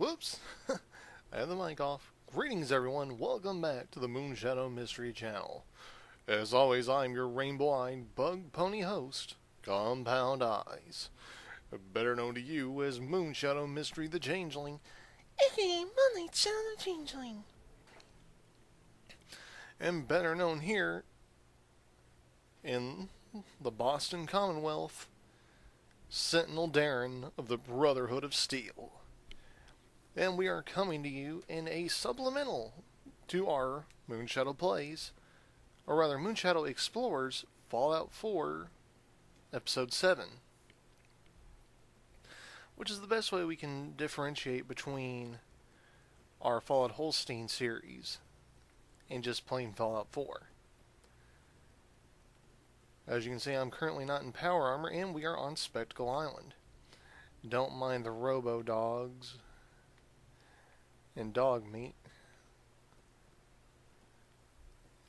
Whoops! I have the mic off. Greetings, everyone. Welcome back to the Moonshadow Mystery channel. As always, I'm your rainbow-eyed bug pony host, Compound Eyes. Better known to you as Moonshadow Mystery the Changeling, aka Moonlight Shadow the Changeling. And better known here in the Boston Commonwealth, Sentinel Darren of the Brotherhood of Steel. And we are coming to you in a supplemental to our Moonshadow Plays, or rather Moonshadow Explorers Fallout 4 Episode 7, which is the best way we can differentiate between our Fallout Holstein series and just plain Fallout 4. As you can see, I'm currently not in power armor, and we are on Spectacle Island. Don't mind the robo-dogs and dog meat.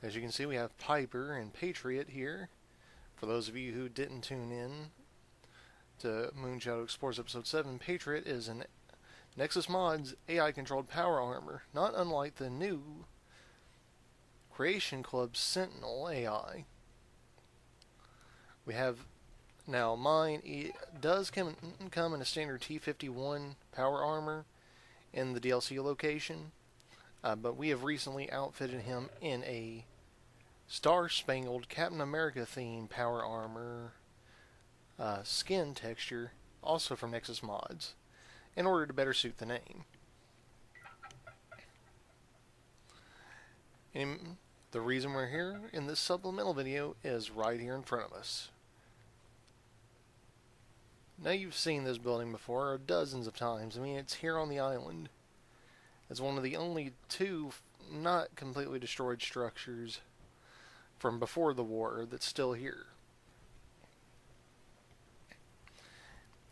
As you can see, we have Piper and Patriot here. For those of you who didn't tune in to Moonshadow Explorers Episode 7, Patriot is an Nexus Mods AI-controlled power armor, not unlike the new Creation Club Sentinel AI. We have now mine. It does come in a standard T51 power armor in the DLC location, but we have recently outfitted him in a Star-Spangled Captain America themed power armor skin texture, also from Nexus Mods, in order to better suit the name. And the reason we're here in this supplemental video is right here in front of us. Now, you've seen this building before dozens of times. I mean, it's here on the island. It's one of the only two not completely destroyed structures from before the war that's still here.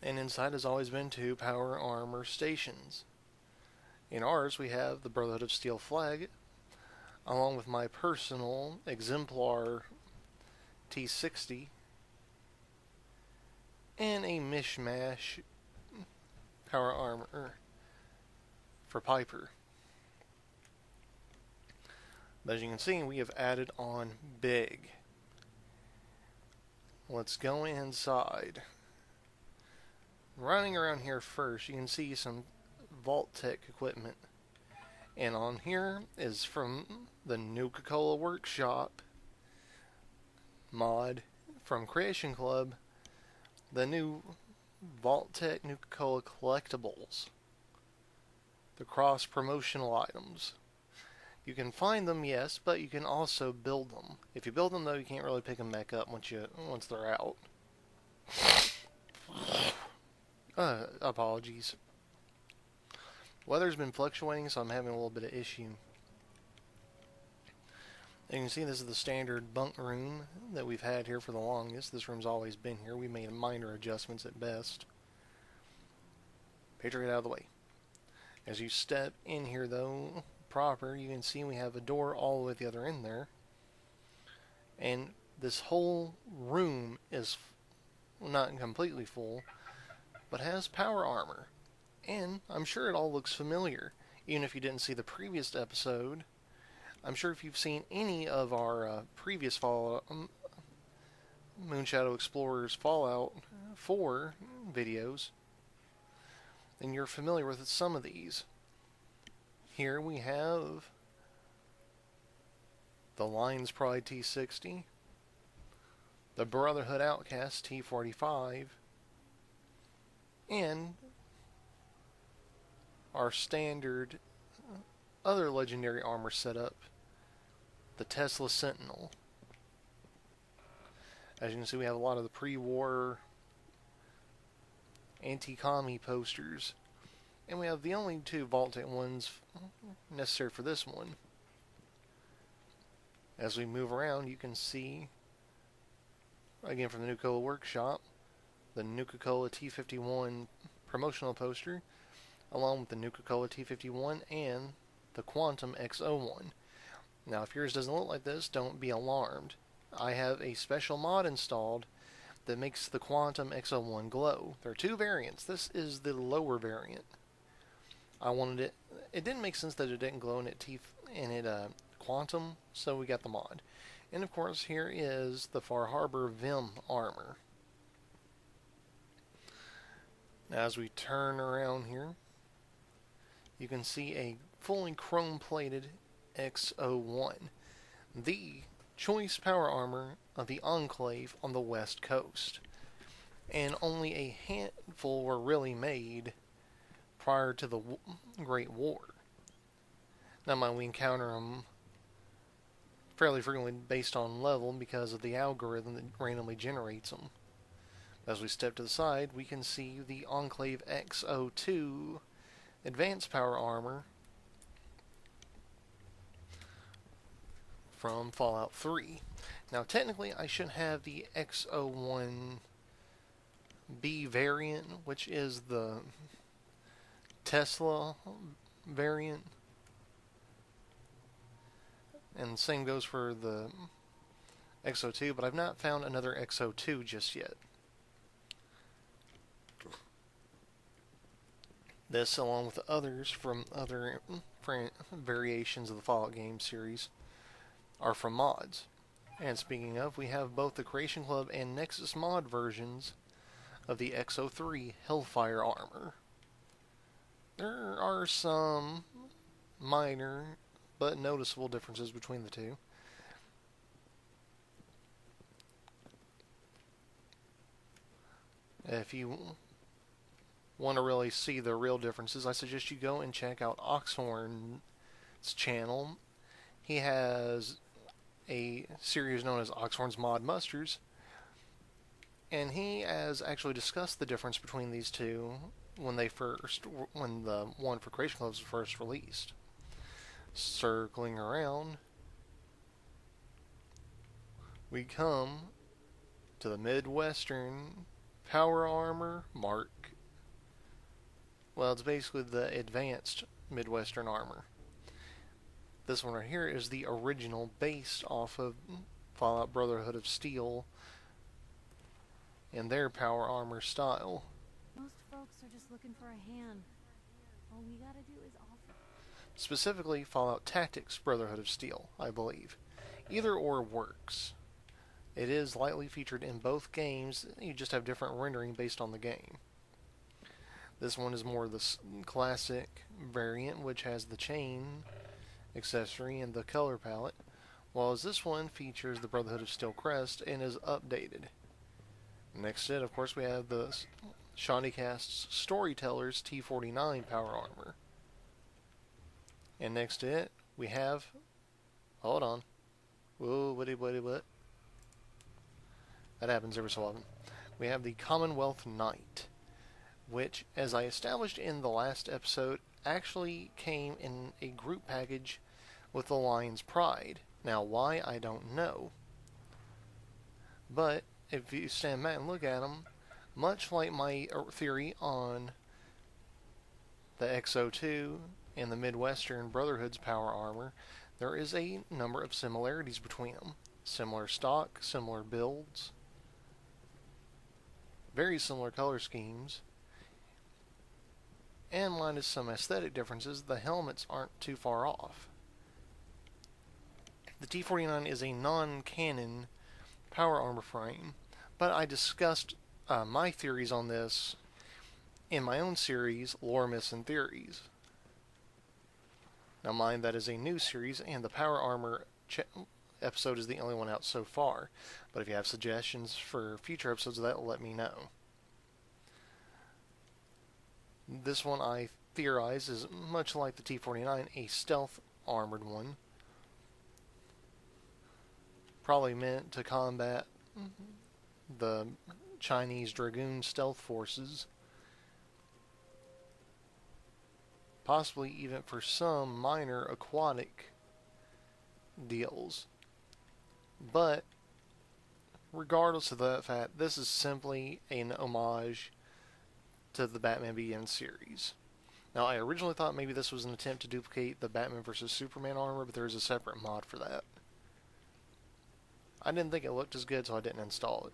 And inside has always been two power armor stations. In ours, we have the Brotherhood of Steel flag, along with my personal exemplar T60, and a mishmash power armor for Piper. But as you can see, we have added on big. Let's go inside. Running around here first, you can see some Vault Tech equipment. And on here is from the Nuka-Cola Workshop mod from Creation Club, the new Vault Tech Nuka-Cola collectibles, the cross-promotional items. You can find them, yes, but you can also build them. If you build them, though, you can't really pick them back up once they're out. Apologies. Weather's been fluctuating, so I'm having a little bit of issue. You can see this is the standard bunk room that we've had here for the longest. This room's always been here. We made minor adjustments at best. Patriot out of the way. As you step in here, though, proper, you can see we have a door all the way at the other end there. And this whole room is not completely full, but has power armor. And I'm sure it all looks familiar. Even if you didn't see the previous episode, I'm sure if you've seen any of our previous Fallout, Moonshadow Explorers Fallout 4 videos, then you're familiar with some of these. Here we have the Lion's Pride T60, the Brotherhood Outcast T45, and our standard other legendary armor setup, the Tesla Sentinel. As you can see, we have a lot of the pre-war anti-commie posters, and we have the only two Vault-Tec ones necessary for this one. As we move around, you can see, again from the Nuka-Cola Workshop, the Nuka-Cola T51 promotional poster, along with the Nuka-Cola T51 and the Quantum X01. Now, if yours doesn't look like this, don't be alarmed. I have a special mod installed that makes the Quantum X01 glow. There are two variants. This is the lower variant. I wanted it. It didn't make sense that it didn't glow in it quantum, so we got the mod. And of course, here is the Far Harbor Vim armor. Now, as we turn around here, you can see a fully chrome-plated X01, the choice power armor of the Enclave on the West Coast. And only a handful were really made prior to the Great War. Now, mind we encounter them fairly frequently based on level because of the algorithm that randomly generates them. As we step to the side, we can see the Enclave X02 Advanced Power Armor from Fallout 3. Now, technically, I should have the X01B variant, which is the Tesla variant. And the same goes for the X02, but I've not found another X02 just yet. This, along with others from other variations of the Fallout game series, are from mods. And speaking of, we have both the Creation Club and Nexus mod versions of the X03 Hellfire armor. There are some minor but noticeable differences between the two. If you want to really see the real differences, I suggest you go and check out Oxhorn's channel. He has a series known as Oxhorn's Mod Musters, and he has actually discussed the difference between these two when the one for Creation Club was first released. Circling around, we come to the Midwestern Power Armor Mark. Well, it's basically the advanced Midwestern armor. This one right here is the original, based off of Fallout Brotherhood of Steel and their power armor style. Most folks are just looking for a hand. All we gotta do is offer. Specifically, Fallout Tactics Brotherhood of Steel, I believe. Either or works. It is lightly featured in both games, you just have different rendering based on the game. This one is more the classic variant, which has the chain accessory and the color palette, while this one features the Brotherhood of Steel crest and is updated. Next to it, of course, we have the Shawneecast's Storyteller's T49 power armor. And next to it, we have... Hold on. Whoa, what? That happens every so often. We have the Commonwealth Knight, which, as I established in the last episode, actually came in a group package with the Lion's Pride. Now, why, I don't know. But, if you stand back and look at them, much like my theory on the X02 and the Midwestern Brotherhood's power armor, there is a number of similarities between them. Similar stock, similar builds, very similar color schemes, and minus some aesthetic differences, the helmets aren't too far off. The T49 is a non-canon power armor frame, but I discussed my theories on this in my own series, Lore Myths and Theories. Now mind, that is a new series, and the power armor episode is the only one out so far. But if you have suggestions for future episodes of that, let me know. This one, I theorize, is much like the T49, a stealth armored one. Probably meant to combat the Chinese Dragoon stealth forces. Possibly even for some minor aquatic deals. But regardless of that fact, this is simply an homage to the Batman Begins series. Now, I originally thought maybe this was an attempt to duplicate the Batman vs. Superman armor, but there's a separate mod for that. I didn't think it looked as good, so I didn't install it.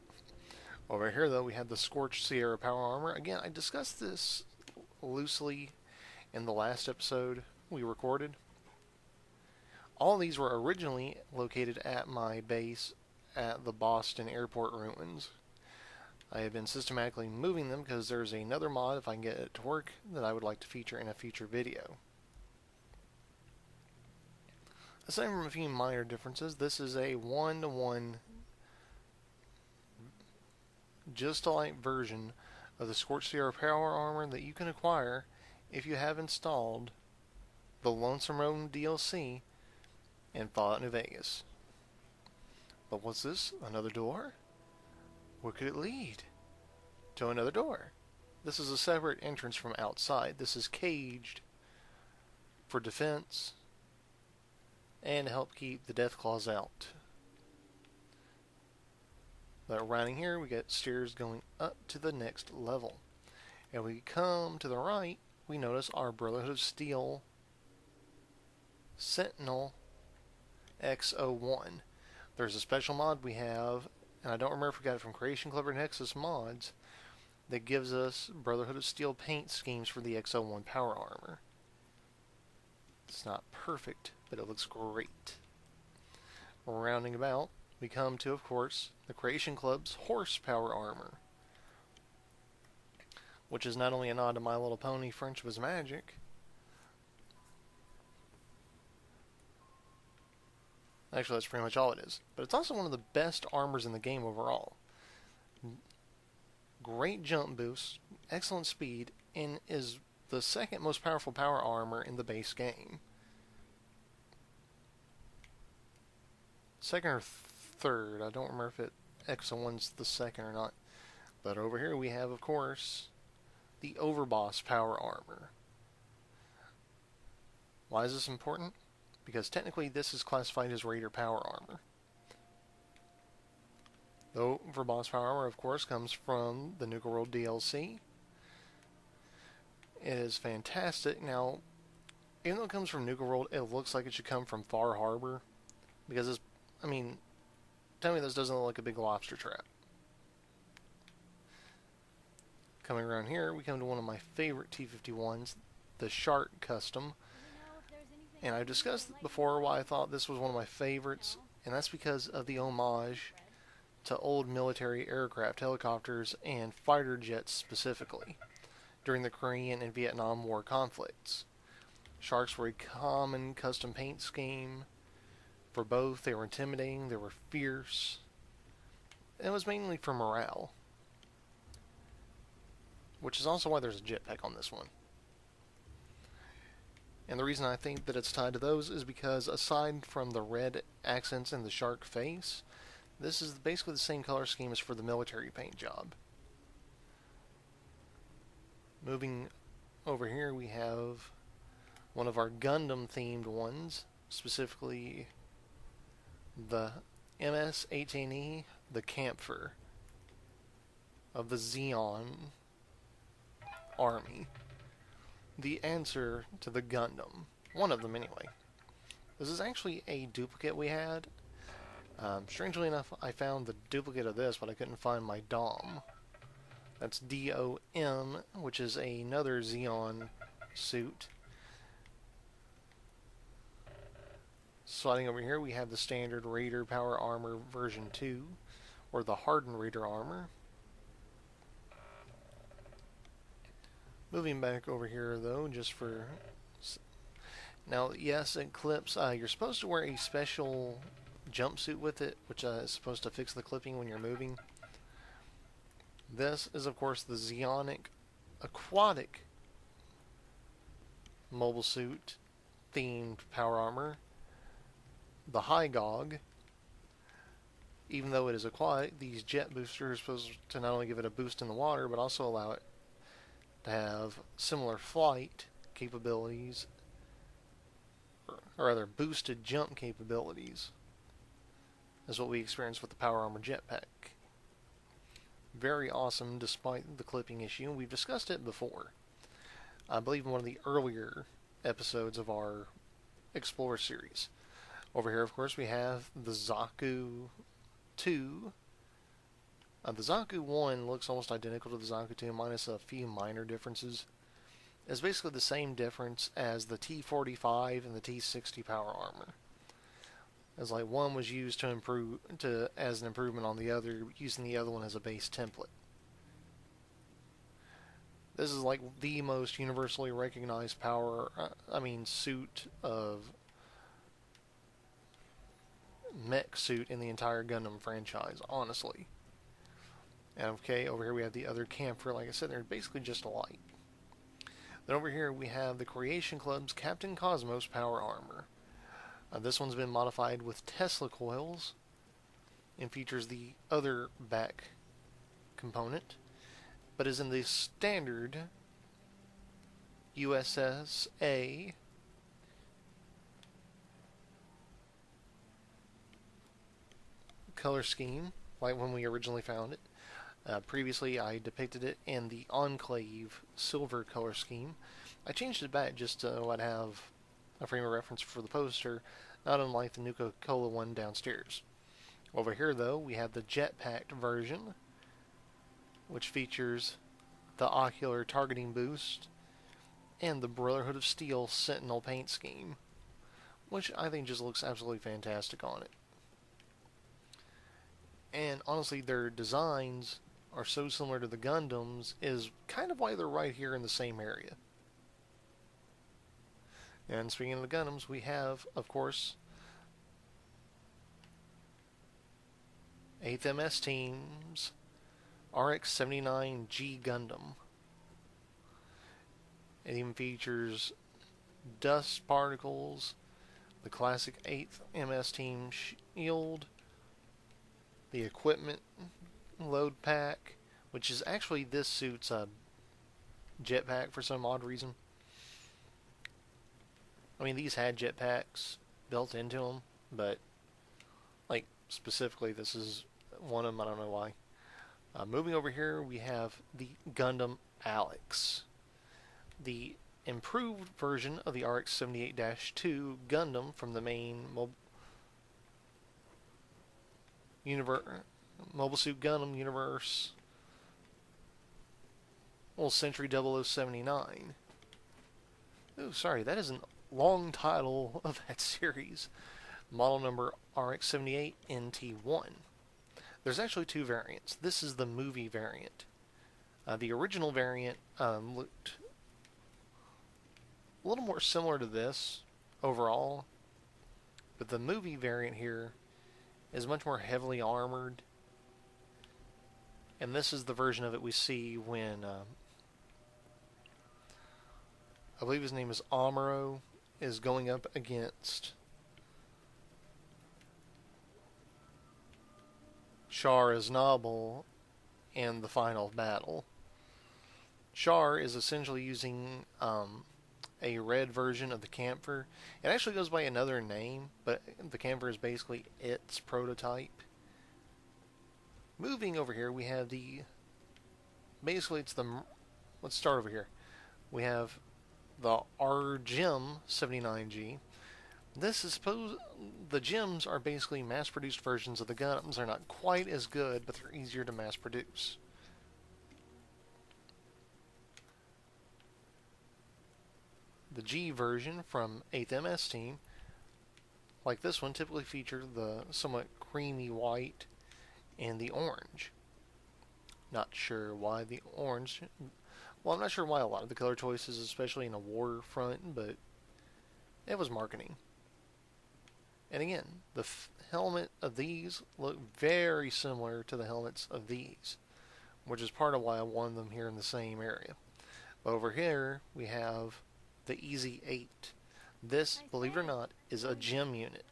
Over here, though, we have the Scorched Sierra power armor. Again, I discussed this loosely in the last episode we recorded. All these were originally located at my base at the Boston Airport ruins. I have been systematically moving them because there's another mod, if I can get it to work, that I would like to feature in a future video. Aside from a few minor differences, this is a one-to-one, just alike version of the Scorched Earth power armor that you can acquire if you have installed the Lonesome Road DLC in Fallout New Vegas. But what's this? Another door? Where could it lead? To another door. This is a separate entrance from outside. This is caged for defense and to help keep the Deathclaws out. But right in here, we got stairs going up to the next level. And we come to the right, we notice our Brotherhood of Steel Sentinel X01. There's a special mod we have, and I don't remember if we got it from Creation Club or Nexus Mods, that gives us Brotherhood of Steel paint schemes for the X01 power armor. It's not perfect, but it looks great. Rounding about, we come to, of course, the Creation Club's horsepower armor, which is not only a nod to My Little Pony Friendship is Magic, actually that's pretty much all it is, but it's also one of the best armors in the game overall. Great jump boost, excellent speed, and is the second most powerful power armor in the base game. Second or third, I don't remember if X01's the second or not. But over here we have, of course, the Overboss power armor. Why is this important? Because technically this is classified as Raider power armor. The Overboss power armor, of course, comes from the Nuka World DLC. It is fantastic. Now, even though it comes from Nuka World, it looks like it should come from Far Harbor. Because it's, I mean, tell me this doesn't look like a big lobster trap. Coming around here, we come to one of my favorite T-51s, the Shark Custom. And I've discussed before why I thought this was one of my favorites, and that's because of the homage to old military aircraft, helicopters, and fighter jets specifically, during the Korean and Vietnam War conflicts. Sharks were a common custom paint scheme for both. They were intimidating, they were fierce, and it was mainly for morale. Which is also why there's a jetpack on this one. And the reason I think that it's tied to those is because aside from the red accents and the shark face, this is basically the same color scheme as for the military paint job. Moving over here, we have one of our Gundam themed ones, specifically the MS-18E, the Camphor of the Zeon Army. The answer to the Gundam. One of them, anyway. This is actually a duplicate we had. Strangely enough, I found the duplicate of this, but I couldn't find my DOM. That's DOM, which is another Zeon suit. Sliding over here, we have the standard Raider Power Armor version 2, or the Hardened Raider Armor. Moving back over here, though, just for... Now, yes, it clips. You're supposed to wear a special jumpsuit with it, which is supposed to fix the clipping when you're moving. This is, of course, the Zeonic Aquatic Mobile Suit themed power armor. The Hygog. Even though it is aquatic, these jet boosters are supposed to not only give it a boost in the water, but also allow it to have similar flight capabilities, or rather boosted jump capabilities, as what we experienced with the Power Armor Jetpack. Very awesome despite the clipping issue. We've discussed it before. I believe in one of the earlier episodes of our Explorer series. Over here, of course, we have the Zaku 2. The Zaku 1 looks almost identical to the Zaku 2, minus a few minor differences. is basically the same difference as the T45 and the T60 power armor. As like one was used to improve as an improvement on the other, using the other one as a base template. This is like the most universally recognized suit of mech suit in the entire Gundam franchise, honestly. And okay, over here we have the other camper. Like I said, they're basically just alike. Then over here we have the Creation Club's Captain Cosmos power armor. This one's been modified with Tesla coils and features the other back component, but is in the standard USSA color scheme, like when we originally found it. Previously, I depicted it in the Enclave silver color scheme. I changed it back just so I'd have a frame of reference for the poster, not unlike the Nuka-Cola one downstairs. Over here, though, we have the jetpacked version, which features the ocular targeting boost and the Brotherhood of Steel Sentinel paint scheme, which I think just looks absolutely fantastic on it. And honestly, their designs are so similar to the Gundams is kind of why they're right here in the same area. And speaking of the Gundams, we have, of course, 8th MS Team's RX-79G Gundam. It even features dust particles, the classic 8th MS Team shield, the equipment load pack, which is actually this suit's jetpack for some odd reason. I mean, these had jetpacks built into them, but like specifically this is one of them. I don't know why. Moving over here, we have the Gundam Alex, the improved version of the RX-78-2 Gundam from the main Mobile Suit Gundam universe. Well, Century 0079. Oh, sorry, that is a long title of that series. Model number RX-78NT1. There's actually two variants. This is the movie variant. The original variant looked a little more similar to this overall, but the movie variant here is much more heavily armored, and this is the version of it we see when I believe his name is Amuro is going up against Char Aznable in the final battle. Char is essentially using a red version of the Camphor. It actually goes by another name, but the Camphor is basically its prototype. Moving over here, we have let's start over here. We have the RGEM 79G. The gems are basically mass-produced versions of the Gundams. They're not quite as good, but they're easier to mass-produce. The G version from 8th MS Team, like this one, typically feature the somewhat creamy white and the orange. Not sure why the orange. Well, I'm not sure why a lot of the color choices, especially in a war front, but it was marketing. And again, the helmet of these look very similar to the helmets of these, which is part of why I wanted them here in the same area. But over here, we have the Easy 8. This, believe it or not, is a gem unit.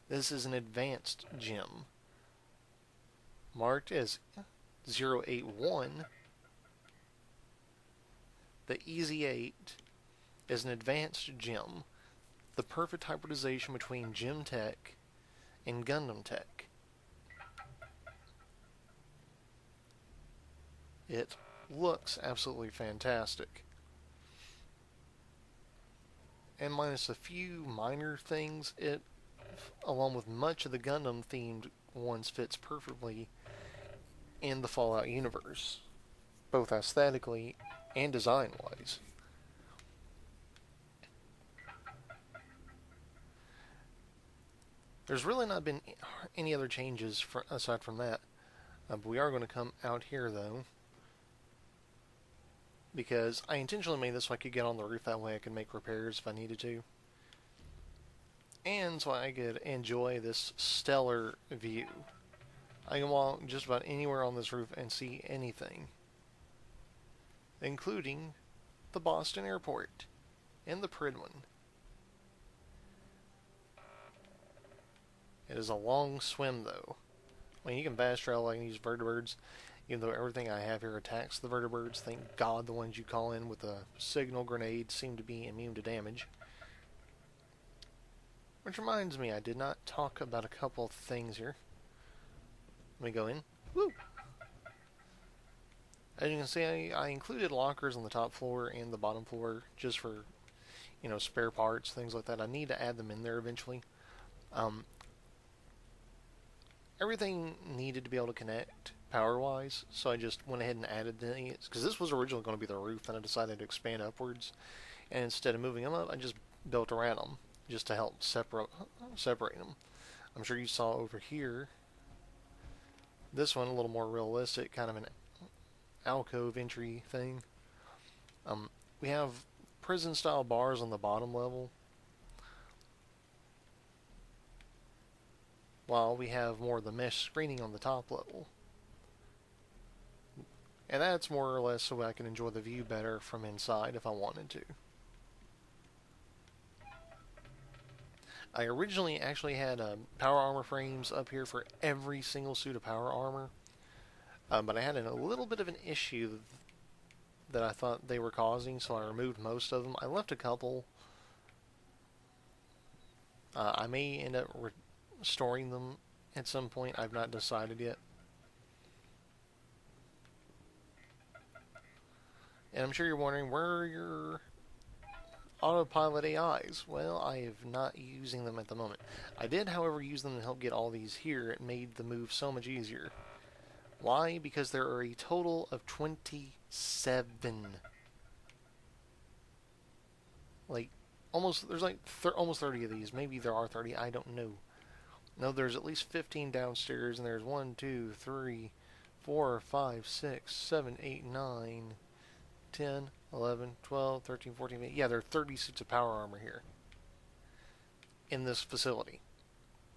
This is an advanced gem, marked as 081. The Easy 8 is an advanced gem, the perfect hybridization between gem tech and Gundam tech. It looks absolutely fantastic. And minus a few minor things, it, along with much of the Gundam themed ones, fits perfectly in the Fallout universe, both aesthetically and design-wise. There's really not been any other changes aside from that. But we are going to come out here, though, because I intentionally made this so I could get on the roof. That way I could make repairs if I needed to. And so I could enjoy this stellar view. I can walk just about anywhere on this roof and see anything, including the Boston airport and the Pridwin. It is a long swim, though. I mean, you can fast travel like these vertibirds, even though everything I have here attacks the vertibirds. Thank God the ones you call in with a signal grenade seem to be immune to damage. Which reminds me, I did not talk about a couple of things here. Let me go in. Woo! As you can see, I included lockers on the top floor and the bottom floor just for, you know, spare parts, things like that. I need to add them in there eventually. Everything needed to be able to connect power-wise, so I just went ahead and added these, because this was originally going to be the roof, then I decided to expand upwards, and instead of moving them up, I just built around them, just to help separate them. I'm sure you saw over here, this one a little more realistic, kind of an alcove entry thing. We have prison-style bars on the bottom level, while we have more of the mesh screening on the top level. And that's more or less so I can enjoy the view better from inside if I wanted to. I originally actually had power armor frames up here for every single suit of power armor, but I had a little bit of an issue that I thought they were causing, so I removed most of them. I left a couple. I may end up storing them at some point. I've not decided yet. And I'm sure you're wondering, where are your autopilot AIs? Well, I am not using them at the moment. I did, however, use them to help get all these here. It made the move so much easier. Why? Because there are a total of 27. Like, there's like almost 30 of these. Maybe there are 30, I don't know. No, there's at least 15 downstairs, and there's 1, 2, 3, 4, 5, 6, 7, 8, 9, 10, 11, 12, 13, 14, 15. Yeah, there are 30 suits of power armor here in this facility.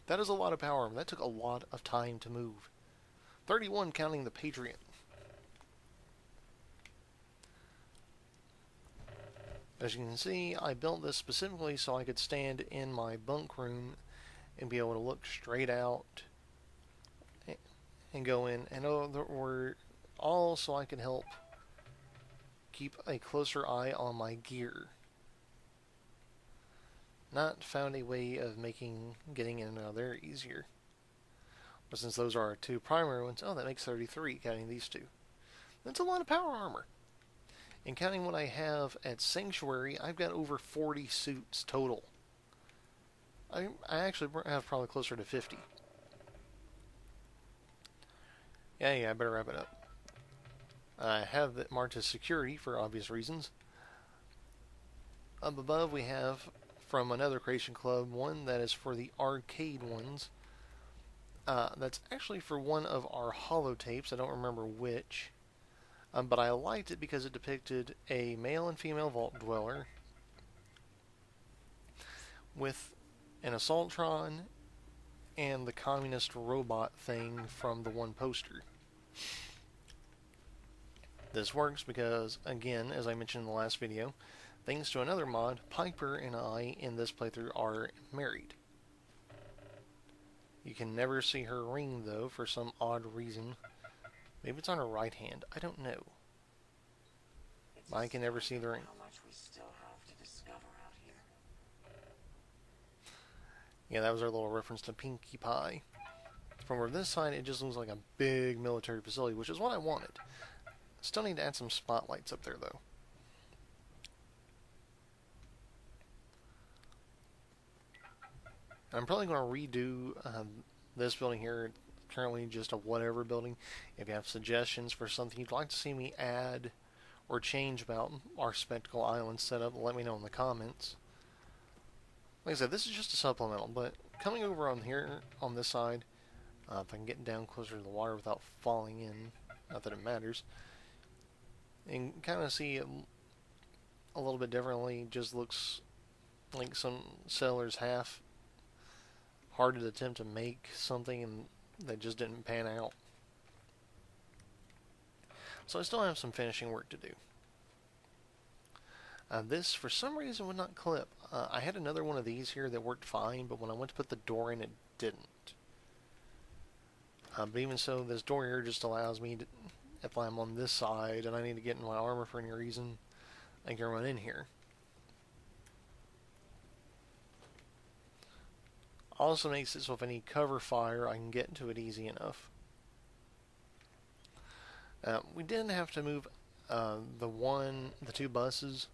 That is a lot of power armor. That took a lot of time to move. 31 counting the Patriot. As you can see, I built this specifically so I could stand in my bunk room and be able to look straight out and go in. And we're all so I can help keep a closer eye on my gear. Not found a way of making getting in and out of there easier. But since those are our two primary ones, that makes 33 counting these two. That's a lot of power armor. And counting what I have at Sanctuary, I've got over 40 suits total. I actually have probably closer to 50. Yeah, I better wrap it up. I have it marked as security for obvious reasons. Up above we have, from another Creation Club, one that is for the arcade ones. That's actually for one of our holotapes. I don't remember which. But I liked it because it depicted a male and female vault dweller with an Assaultron and the communist robot thing from the one poster. This works because, again, as I mentioned in the last video, thanks to another mod, Piper and I in this playthrough are married. You can never see her ring, though, for some odd reason. Maybe it's on her right hand. I don't know. I can never see the ring. How much we still have to discover out here. Yeah, that was our little reference to Pinkie Pie. From this side, it just looks like a big military facility, which is what I wanted. Still need to add some spotlights up there, though. I'm probably going to redo this building here. Currently just a whatever building. If you have suggestions for something you'd like to see me add or change about our Spectacle Island setup, let me know in the comments. Like I said, this is just a supplemental, but coming over on here, on this side, if I can get down closer to the water without falling in, not that it matters, and kind of see it a little bit differently, just looks like some sellers half-hearted attempt to make something and they just didn't pan out. So I still have some finishing work to do. This, for some reason, would not clip. I had another one of these here that worked fine, but when I went to put the door in, it didn't. But even so, this door here just allows me to, if I'm on this side and I need to get in my armor for any reason, I can run in here. Also makes it so if I need cover fire, I can get into it easy enough. We didn't have to move the two buses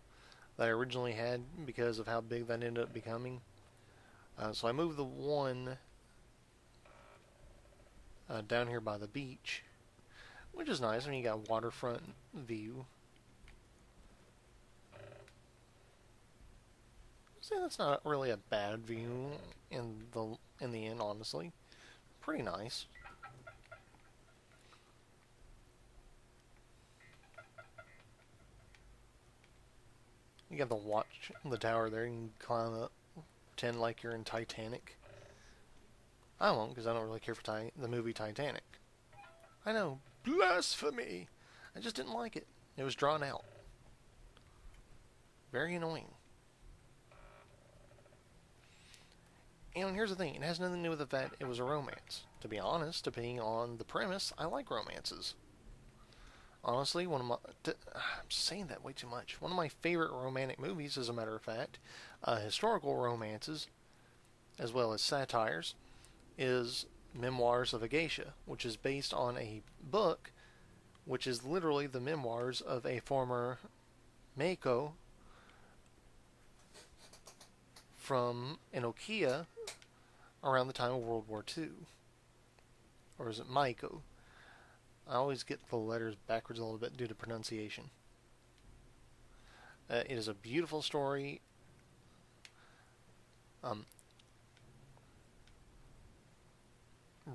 that I originally had because of how big that ended up becoming. So I moved the one down here by the beach, which is nice when you got waterfront view. See, that's not really a bad view in the end, honestly. Pretty nice. You got the tower there. You can climb up, pretend like you're in Titanic. I won't, because I don't really care for the movie Titanic. I know, blasphemy! I just didn't like it. It was drawn out. Very annoying. And here's the thing, it has nothing to do with the fact it was a romance. To be honest, depending on the premise, I like romances. Honestly, I'm saying that way too much. One of my favorite romantic movies, as a matter of fact, historical romances, as well as satires, is Memoirs of a Geisha, which is based on a book, which is literally the memoirs of a former Meiko from Enokia around the time of World War II. Or is it Maiko? I always get the letters backwards a little bit due to pronunciation. It is a beautiful story.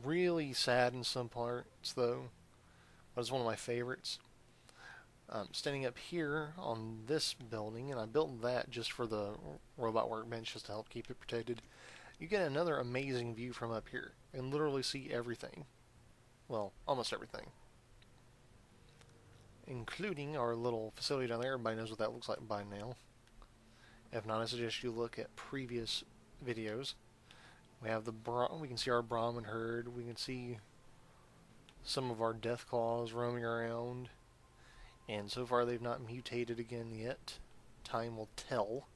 Really sad in some parts, though. But it's one of my favorites. Standing up here on this building, and I built that just for the robot workbench, just to help keep it protected. You get another amazing view from up here, and literally see everything. Well, almost everything. Including our little facility down there. Everybody knows what that looks like by now. If not, I suggest you look at previous videos. We have we can see our Brahmin herd. We can see some of our death claws roaming around. And so far they've not mutated again yet. Time will tell.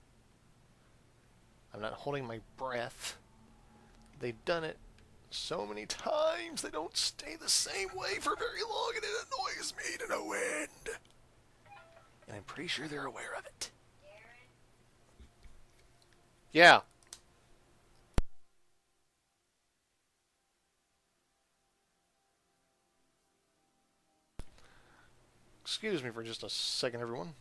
I'm not holding my breath. They've done it so many times, they don't stay the same way for very long, and it annoys me to no end. And I'm pretty sure they're aware of it. Darren? Yeah. Excuse me for just a second, everyone.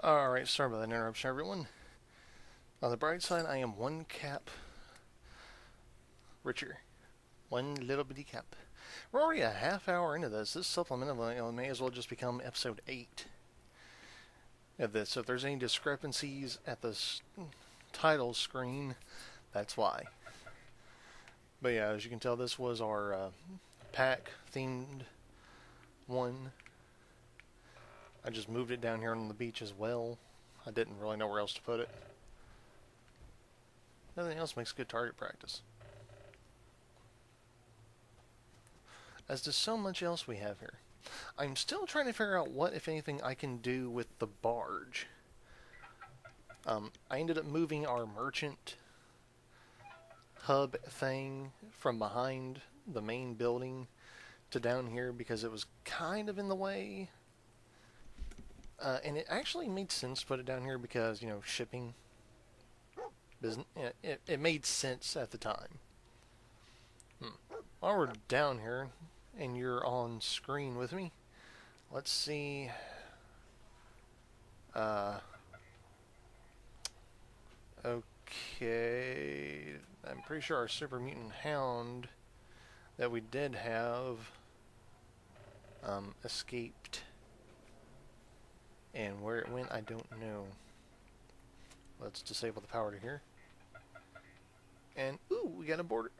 Alright, sorry about that interruption, everyone. On the bright side, I am one cap richer. One little bitty cap. We're already a half hour into this. This supplemental may as well just become episode 8 of this. So if there's any discrepancies at the title screen, that's why. But yeah, as you can tell, this was our pack-themed one. I just moved it down here on the beach as well. I didn't really know where else to put it. Nothing else makes good target practice. As does so much else we have here. I'm still trying to figure out what, if anything, I can do with the barge. I ended up moving our merchant hub thing from behind the main building to down here because it was kind of in the way. And it actually made sense to put it down here because, you know, shipping business, it made sense at the time. While we're down here and you're on screen with me, let's see. Okay, I'm pretty sure our super mutant hound that we did have escaped, and where it went I don't know. Let's disable the power to here. And ooh, we got a border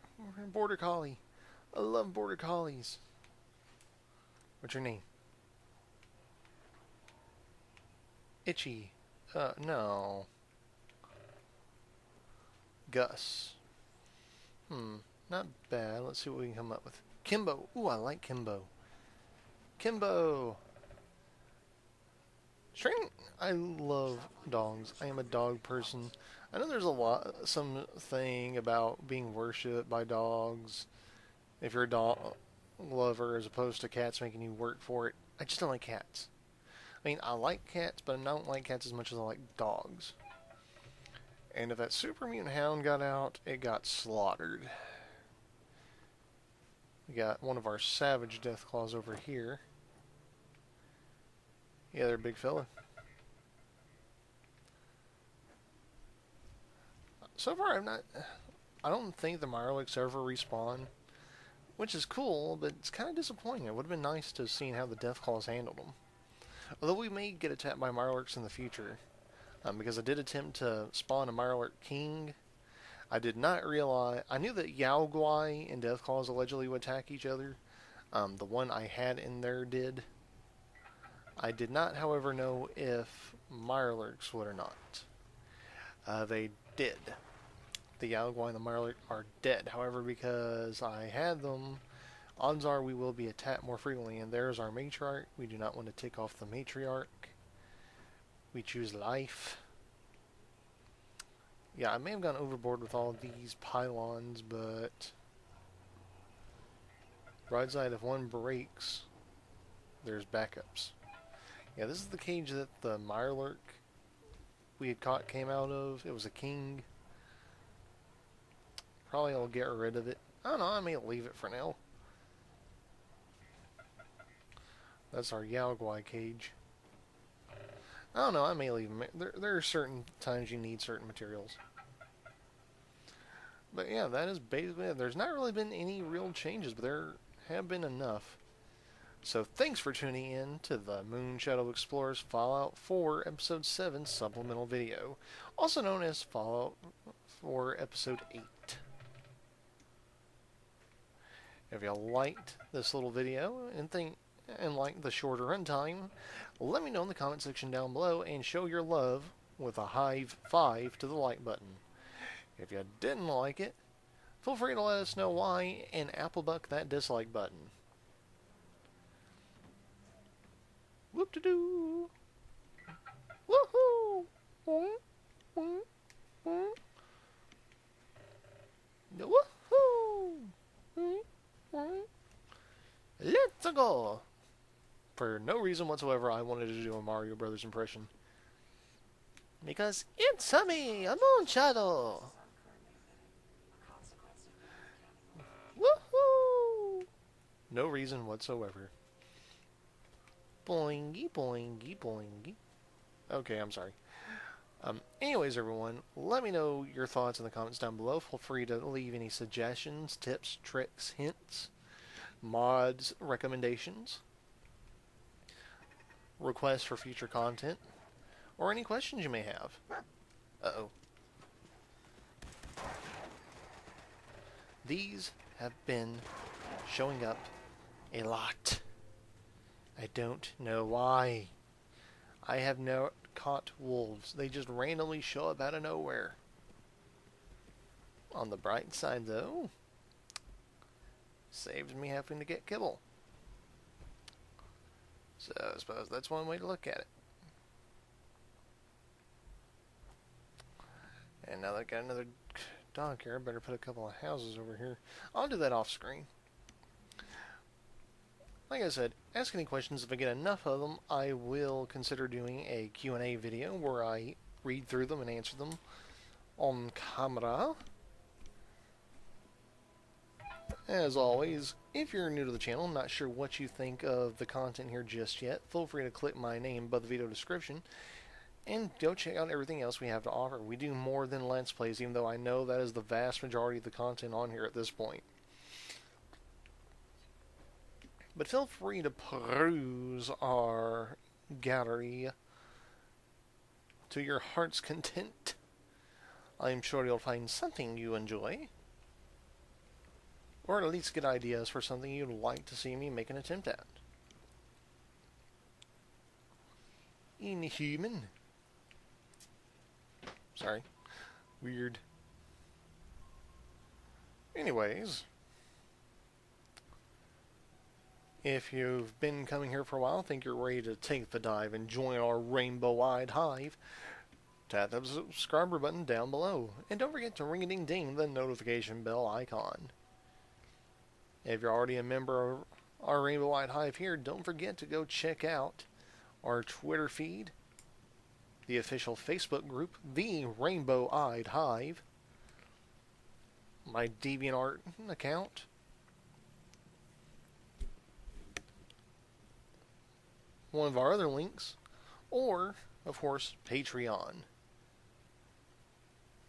collie. I love border collies. What's your name? Itchy. No. Gus. Not bad. Let's see what we can come up with. Kimbo. Ooh, I like Kimbo. Kimbo. I love dogs. I am a dog person. I know there's something about being worshipped by dogs. If you're a dog lover, as opposed to cats making you work for it. I just don't like cats. I mean, I like cats, but I don't like cats as much as I like dogs. And if that super mutant hound got out, it got slaughtered. We got one of our savage deathclaws over here. Yeah, they're a big fella. So far, I don't think the Mirelurks ever respawn, which is cool, but it's kind of disappointing. It would have been nice to have seen how the Deathclaws handled them. Although we may get attacked by Mirelurks in the future, because I did attempt to spawn a Mirelurk King. I did not realize... I knew that Yaoguai and Deathclaws allegedly would attack each other. The one I had in there did. I did not, however, know if Mirelurks would or not. They did. The Yaoguai and the Mirelurk are dead. However, because I had them, odds are we will be attacked more frequently. And there's our matriarch. We do not want to take off the matriarch. We choose life. Yeah, I may have gone overboard with all these pylons, but... broadside, if one breaks, there's backups. Yeah, this is the cage that the Mirelurk we had caught came out of. It was a king. Probably I'll get rid of it. I don't know, I may leave it for now. That's our Yaoguai cage. I don't know, I may leave them. There are certain times you need certain materials. But yeah, that is basically it. There's not really been any real changes, but there have been enough. So thanks for tuning in to the Moonshadow Explorers Fallout 4 Episode 7 supplemental video, also known as Fallout 4 Episode 8. If you liked this little video and like the shorter runtime, let me know in the comment section down below and show your love with a high 5 to the like button. If you didn't like it, feel free to let us know why and applebuck that dislike button. Whoop-de-doo! Woohoo! Woohoo! Let's go! For no reason whatsoever, I wanted to do a Mario Brothers impression. Because it's me, a Moonshadow! Woohoo! No reason whatsoever. Boingy, boingy, boingy. Okay, I'm sorry. Anyways, everyone, let me know your thoughts in the comments down below. Feel free to leave any suggestions, tips, tricks, hints, mods, recommendations, requests for future content, or any questions you may have. Uh-oh. These have been showing up a lot. I don't know why. I have not caught wolves. They just randomly show up out of nowhere. On the bright side, though, saves me having to get kibble. So I suppose that's one way to look at it. And now that I got another dog here, I better put a couple of houses over here. I'll do that off screen. Like I said, ask any questions. If I get enough of them, I will consider doing a Q&A video where I read through them and answer them on camera. As always, if you're new to the channel, not sure what you think of the content here just yet, feel free to click my name above the video description and go check out everything else we have to offer. We do more than Let's Plays, even though I know that is the vast majority of the content on here at this point. But feel free to peruse our gallery to your heart's content. I'm sure you'll find something you enjoy, or at least get ideas for something you'd like to see me make an attempt at. Inhuman. Sorry. Weird. Anyways, if you've been coming here for a while, think you're ready to take the dive and join our rainbow-eyed hive, tap the subscriber button down below. And don't forget to ring-a-ding-ding the notification bell icon. If you're already a member of our rainbow-eyed hive here, don't forget to go check out our Twitter feed, the official Facebook group, the Rainbow-Eyed Hive, my DeviantArt account, one of our other links, or, of course, Patreon.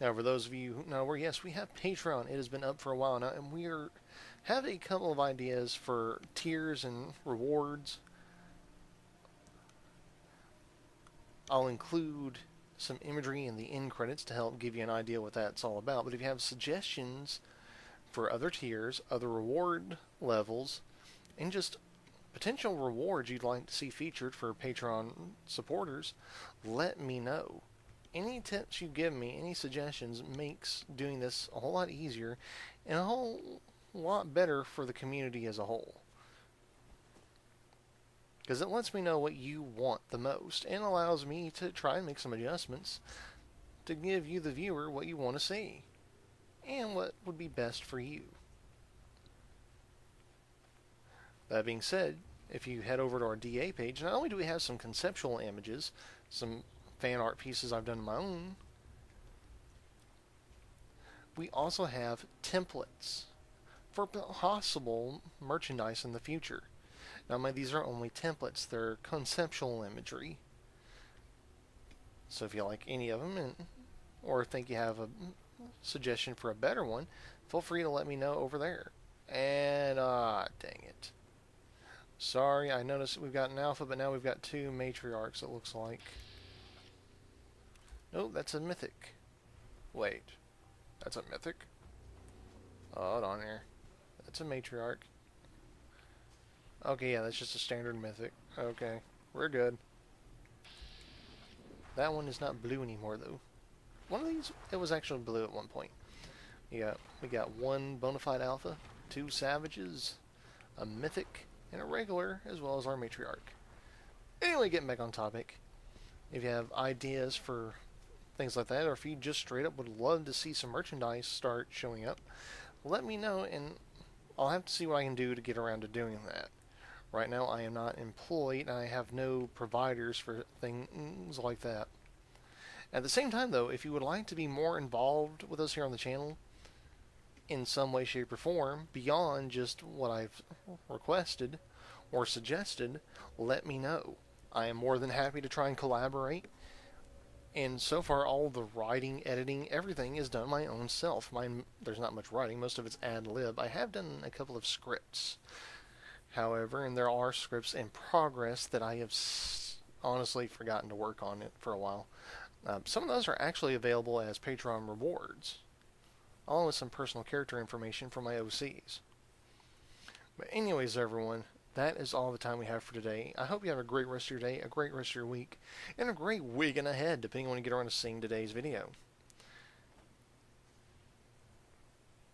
Now, for those of you who know, yes, we have Patreon. It has been up for a while now, and we have a couple of ideas for tiers and rewards. I'll include some imagery in the end credits to help give you an idea what that's all about. But if you have suggestions for other tiers, other reward levels, and just potential rewards you'd like to see featured for Patreon supporters, let me know. Any tips you give me, any suggestions, makes doing this a whole lot easier and a whole lot better for the community as a whole. Because it lets me know what you want the most and allows me to try and make some adjustments to give you, the viewer, what you want to see and what would be best for you. That being said, if you head over to our DA page, not only do we have some conceptual images, some fan art pieces I've done on my own, we also have templates for possible merchandise in the future. Now, these are only templates. They're conceptual imagery. So if you like any of them, or think you have a suggestion for a better one, feel free to let me know over there. And, dang it. Sorry, I noticed we've got an alpha, but now we've got two matriarchs, it looks like. Nope, that's a mythic. Wait, that's a mythic? Hold on here. That's a matriarch. Okay, yeah, that's just a standard mythic. Okay, we're good. That one is not blue anymore, though. One of these, it was actually blue at one point. Yeah, we got one bona fide alpha, two savages, a mythic, and a regular, as well as our matriarch. Anyway, getting back on topic. If you have ideas for things like that, or if you just straight up would love to see some merchandise start showing up, let me know, and I'll have to see what I can do to get around to doing that. Right now, I am not employed, and I have no providers for things like that. At the same time, though, if you would like to be more involved with us here on the channel, in some way, shape, or form, beyond just what I've requested or suggested, let me know. I am more than happy to try and collaborate And so far, all the writing, editing, everything is done my own self. There's not much writing. Most of it's ad lib. I have done a couple of scripts, however, and there are scripts in progress that I have honestly forgotten to work on it for a while. Some of those are actually available as Patreon rewards, along with some personal character information from my OCs. But anyways, everyone, that is all the time we have for today. I hope you have a great rest of your day, a great rest of your week, and a great weekend ahead, depending on when you get around to seeing today's video.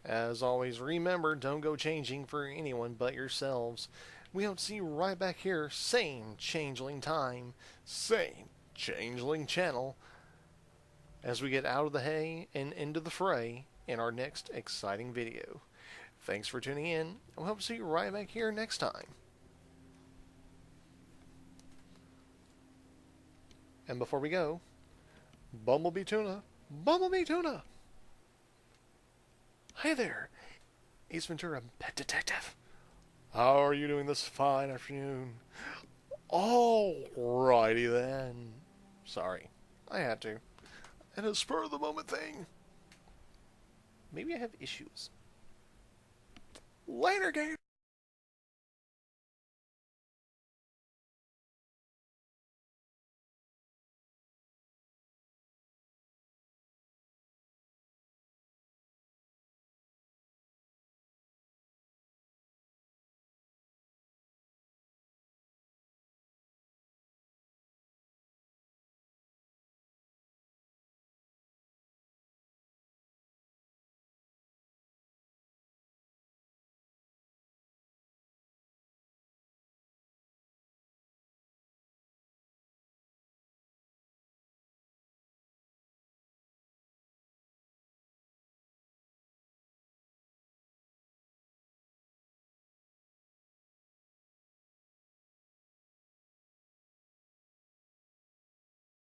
As always, remember, don't go changing for anyone but yourselves. We hope to see you right back here, same changeling time, same changeling channel, as we get out of the hay and into the fray in our next exciting video. Thanks for tuning in, and we hope to see you right back here next time. And before we go, Bumblebee Tuna, Bumblebee Tuna! Hi there, Ace Ventura, Pet Detective. How are you doing this fine afternoon? Alrighty then. Sorry, I had to. And a spur of the moment thing. Maybe I have issues. Later, game.